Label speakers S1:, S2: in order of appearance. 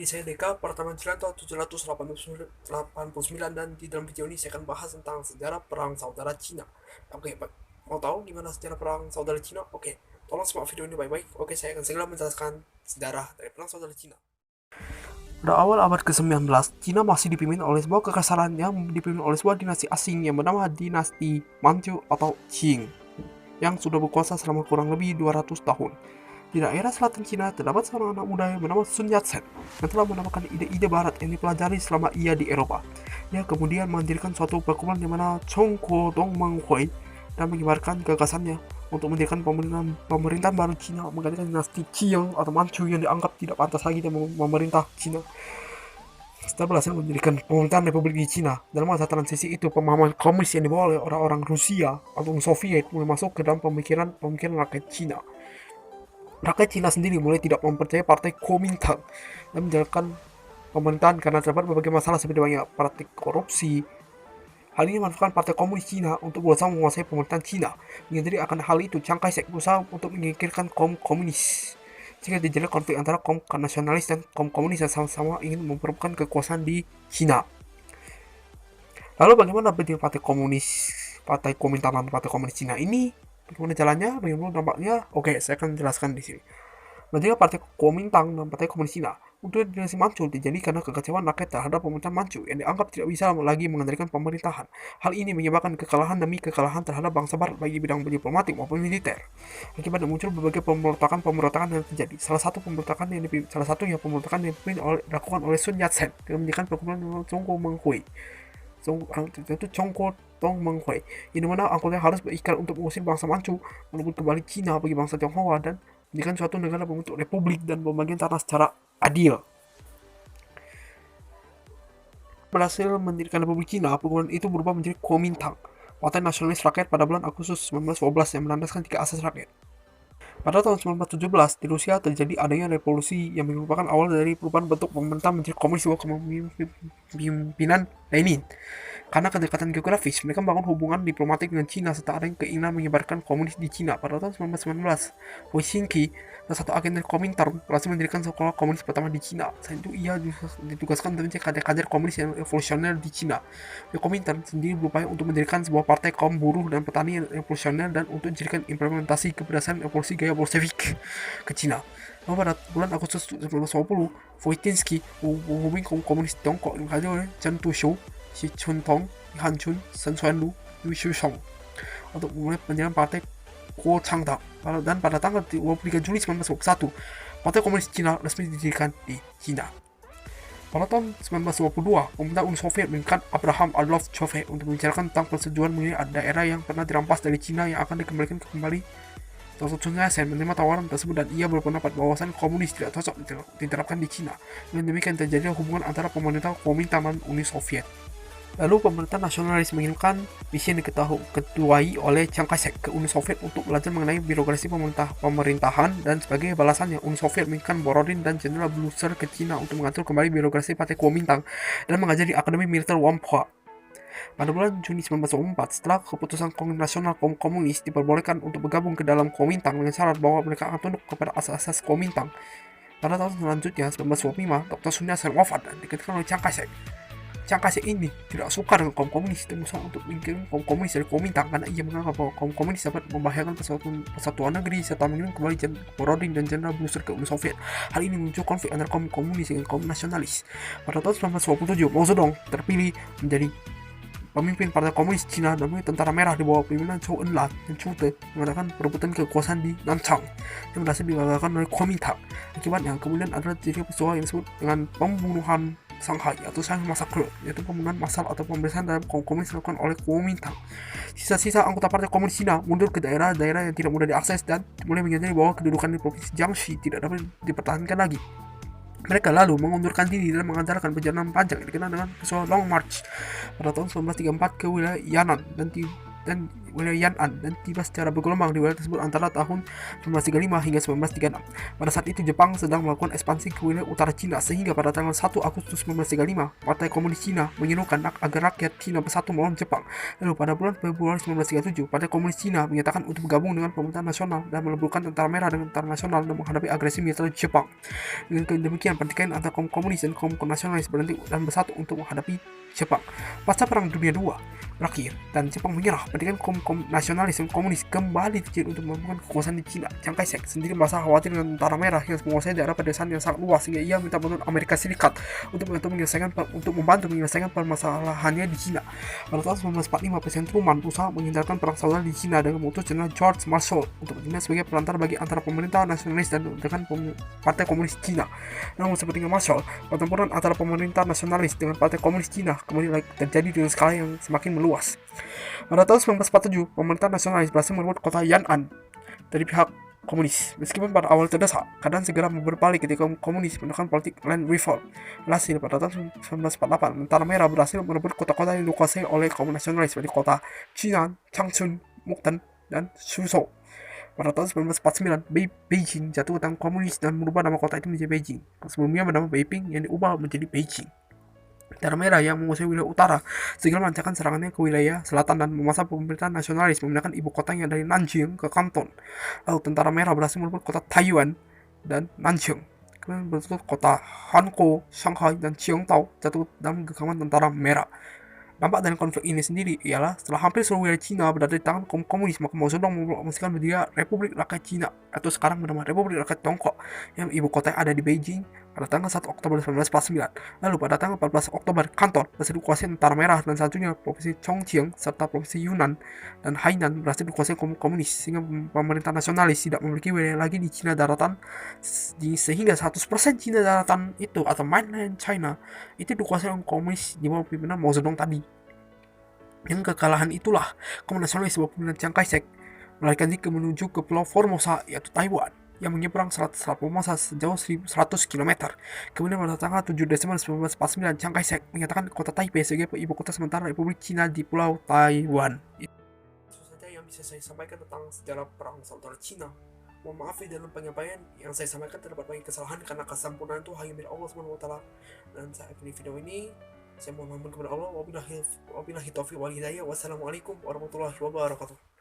S1: saya Deka, pertama Jalan tahun 789 dan di dalam video ini saya akan bahas tentang sejarah Perang Saudara Cina. Oke, mau tahu gimana sejarah Perang Saudara Cina? Oke, tolong simak video ini baik-baik. Oke, saya akan segera menjelaskan sejarah dari Perang Saudara Cina. Pada awal abad ke-19, Cina masih dipimpin oleh sebuah kekaisaran yang dipimpin oleh sebuah dinasti asing yang bernama dinasti Manchu atau Qing, yang sudah berkuasa selama kurang lebih 200 tahun. Di daerah selatan Cina terdapat seorang anak muda yang bernama Sun Yat-sen yang telah mendapatkan ide-ide barat yang dipelajari selama ia di Eropa. Dia kemudian mendirikan suatu perkumpulan yang mana Chongguo Dongmenghui dan menyebarkan gagasannya untuk mendirikan pemerintahan baru Cina, menggantikan dinasti Qing atau Manchu yang dianggap tidak pantas lagi dan memerintah Cina. Setelah berhasil mendirikan pemerintahan Republik di Cina, dalam masa transisi itu pemahaman komunis yang dibawa oleh orang-orang Rusia atau Soviet mulai masuk ke dalam pemikiran rakyat Cina. Rakyat Cina sendiri mulai tidak mempercayai partai Kuomintang dan menjalankan pemerintahan karena terdapat berbagai masalah seperti banyak praktik korupsi. Hal ini memanfaatkan partai komunis Cina untuk berusaha menguasai pemerintahan Cina. Menghindari akan hal itu, Chiang Kai-shek berusaha untuk menyingkirkan kaum komunis. Jika terjadi konflik antara kaum nasionalis dan kaum komunis yang sama-sama ingin memperebutkan kekuasaan di Cina. Lalu bagaimana berdiri partai komunis, partai Kuomintang dan partai komunis Cina ini? Bagaimana jalannya? Bagaimana dampaknya? Oke, saya akan jelaskan di sini. Berdiri partai Kuomintang dan partai komunis Cina untuk dinasti Manchu terjadi karena kekecewaan rakyat terhadap pemerintahan Manchu yang dianggap tidak bisa lagi mengendalikan pemerintahan. Hal ini menyebabkan kekalahan demi kekalahan terhadap bangsa Barat bagi bidang diplomatik maupun militer. Akibatnya muncul berbagai pemberontakan yang terjadi. Salah satu pemberontakan yang dilakukan oleh Sun Yat-sen dengan mendirikan perkumpulan Chongguo itu Chongguo Dongmenghui, yang dimana anggotanya harus berikat untuk mengusir bangsa Manchu, merebut kembali Cina bagi bangsa Tionghoa dan menjadikan suatu negara berbentuk republik dan pembagian tanah secara adil. Berhasil mendirikan Republik Cina, perkumpulan itu berubah menjadi Kuomintang, Partai Nasionalis Rakyat pada bulan Agustus 1912 yang berlandaskan 3 asas rakyat. Pada tahun 1917, di Rusia terjadi adanya revolusi yang merupakan awal dari perubahan bentuk pemerintah menjadi komunis bawah kepemimpinan Lenin. Karena kedekatan geografis, mereka membangun hubungan diplomatik dengan Cina serta adanya keinginan menyebarkan komunis di Cina. Pada tahun 1919, Hu Xinqi, salah satu agen dari Kuomintang, berhasil mendirikan sekolah komunis pertama di Cina. Selain itu, ia ditugaskan untuk mencari kader-kader komunis yang revolusioner di Cina. Kuomintang sendiri berupaya untuk mendirikan sebuah partai kaum buruh dan petani yang revolusioner dan untuk dijadikan implementasi keberhasilan evolusi gaya Bolshevik ke Cina. Lalu pada bulan Agustus 1920, Voitinsky menghubungi kaum komunis Tiongkok yang hadir oleh Chen Tuxiu, Xi Chuntong, Li Hanchun, Shen Xuanlu, Liu Xishong untuk memulai pendirian partai Kuomintang. Dan pada tanggal 23 Juli 1921, Partai Komunis Cina resmi didirikan di Cina. Pada tahun 1922, pemerintah Uni Soviet mengikat Abraham Adolf Chove untuk membicarakan tentang persetujuan mengenai daerah yang pernah dirampas dari Cina yang akan dikembalikan kembali. Sun Yat-sen menerima tawaran tersebut dan ia berpendapat bahwasan komunis tidak cocok diterapkan di Cina. Dengan demikian terjadi hubungan antara pemerintah Kuomintang dan Uni Soviet. Lalu pemerintah nasionalis mengirimkan misi yang diketuai oleh Chiang Kai-shek ke Uni Soviet untuk belajar mengenai birokrasi pemerintahan, dan sebagai balasannya Uni Soviet mengirimkan Borodin dan Jenderal Blucher ke Cina untuk mengatur kembali birokrasi partai Kuomintang dan mengajar di Akademi Militer Whampoa. Pada bulan Juni 1924, setelah keputusan Kongres Nasional kaum komunis diperbolehkan untuk bergabung ke dalam Kuomintang dengan syarat bahwa mereka akan tunduk kepada asas-asas Kuomintang. Pada tahun selanjutnya, 1925, Dr. Sun Yat-sen wafat dan digantikan oleh Chiang Kai-shek. Chiang Kai-shek ini tidak suka dengan kaum komunis dan berusaha untuk mengirim kaum komunis dari Kuomintang karena ia menganggap bahwa kaum komunis dapat membahayakan persatuan negeri serta mengirim kembali Borodin dan Jenderal Blucher ke Uni Soviet. Hal ini muncul konflik antara kaum komunis dengan kaum nasionalis. Pada tahun 1927, Mao Zedong terpilih menjadi pemimpin Partai Komunis Cina dan tentara merah di bawah pimpinan Zhou Enlai dan Zhu Te mengadakan perebutan kekuasaan di Nanchang yang berhasil digagalkan oleh Kuomintang. Akibatnya kemudian adalah terjadi peristiwa yang disebut dengan pembunuhan Shanghai atau Shanghai Massacre, yaitu pembunuhan massal atau pembebasan terhadap kaum komunis dilakukan oleh Kuomintang. Sisa-sisa anggota Partai Komunis Cina mundur ke daerah-daerah yang tidak mudah diakses dan mulai menyadari bahwa kedudukan di provinsi Jiangxi tidak dapat dipertahankan lagi. Mereka lalu mengundurkan diri dan mengadakan perjalanan panjang yang dikenal dengan peristiwa Long March pada tahun 1934 ke wilayah Yan'an dan wilayah Yan'an dan tiba secara bergelombang di wilayah tersebut antara tahun 1935 hingga 1936. Pada saat itu Jepang sedang melakukan ekspansi ke wilayah utara Cina, sehingga pada tanggal 1 Agustus 1935 Partai Komunis Cina menyerukan agar rakyat Cina bersatu melawan Jepang. Lalu pada bulan Februari 1937 Partai Komunis Cina menyatakan untuk bergabung dengan pemerintahan nasional dan meleburkan tentara merah dengan tentara nasional dan menghadapi agresi militer Jepang. Dengan demikian pertikaian antara kaum komunis dan kaum nasionalis berhenti dan bersatu untuk menghadapi Jepang. Pasca Perang Dunia II berakhir dan Jepang menyerah, pertikaian kaum nasionalis dan komunis kembali terjadi untuk membangun kekuasaan di Cina. Chiang Kai-shek sendiri merasa khawatir dengan tentara merah yang menguasai daerah pedesaan yang sangat luas, sehingga ia minta bantuan Amerika Serikat untuk membantu menyelesaikan permasalahannya di Cina. Pada tahun 1945 Presiden Truman berusaha menghindarkan perang saudara di Cina dengan mengutus Jenderal George Marshall untuk bertindak sebagai perantara bagi antara pemerintah nasionalis dan dengan Partai Komunis Cina. Namun seperti Marshall, pertempuran antara pemerintah nasionalis dengan Partai Komunis Cina kembali terjadi dengan skala yang semakin meluas. Pada tahun 1947, pemerintah nasionalis berhasil merebut kota Yan'an dari pihak komunis. Meskipun pada awal terdesak, keadaan segera berbalik ketika komunis menekan politik land reform. Hasil pada tahun 1948, tentara merah berhasil merebut kota-kota yang dikuasai oleh kaum nasionalis seperti kota Jinan, Changchun, Mukden, dan Suzhou. Pada tahun 1949, Beijing jatuh ke tangan komunis dan merubah nama kota itu menjadi Beijing. Sebelumnya bernama Beiping yang diubah menjadi Beijing. Tentara merah yang menguasai wilayah utara segera melancarkan serangannya ke wilayah selatan dan memaksa pemerintahan nasionalis memindahkan ibu kotanya dari Nanjing ke Kanton. Lalu tentara merah berhasil merebut kota Taiwan dan Nanjing. Kemudian berikut kota Hankou, Shanghai, dan Qingdao jatuh dalam genggaman tentara merah. Dampak dari konflik ini sendiri ialah setelah hampir seluruh wilayah Cina berada di tangan kaum komunis, maka Mao Zedong mempromosikan berdiri Republik Rakyat Cina atau sekarang bernama Republik Rakyat Tiongkok yang ibu kota ada di Beijing pada tanggal 1 Oktober 1949. Lalu pada tanggal 14 Oktober, Kanton berhasil dikuasai tentara merah dan selanjutnya provinsi Chongqing serta provinsi Yunnan dan Hainan berhasil dikuasai kaum komunis, sehingga pemerintah nasionalis tidak memiliki wilayah lagi di Cina daratan, sehingga 100% Cina daratan itu atau mainland China itu dikuasai oleh komunis di bawah pimpinan Mao Zedong tadi. Dengan kekalahan itulah kaum nasionalis bawah pimpinan Chiang Kai-shek melarikan diri menuju ke Pulau Formosa yaitu Taiwan yang menyeberang Selat Formosa sejauh 1.100 km. Kemudian pada tanggal 7 Desember 1949 Chiang Kai-shek menyatakan kota Taipei sebagai ibu kota sementara Republik Cina di Pulau Taiwan. Itu saja yang bisa saya sampaikan tentang sejarah perang saudara Cina. Mohon maaf dalam penyampaian yang saya sampaikan terdapat banyak kesalahan karena kesempurnaan itu hanya milik Allah SWT. Dan saya akhiri video ini. Saya mohon ampun kepada Allah. Wabillahi taufiq wal hidayah. Wassalamualaikum warahmatullahi wabarakatuh.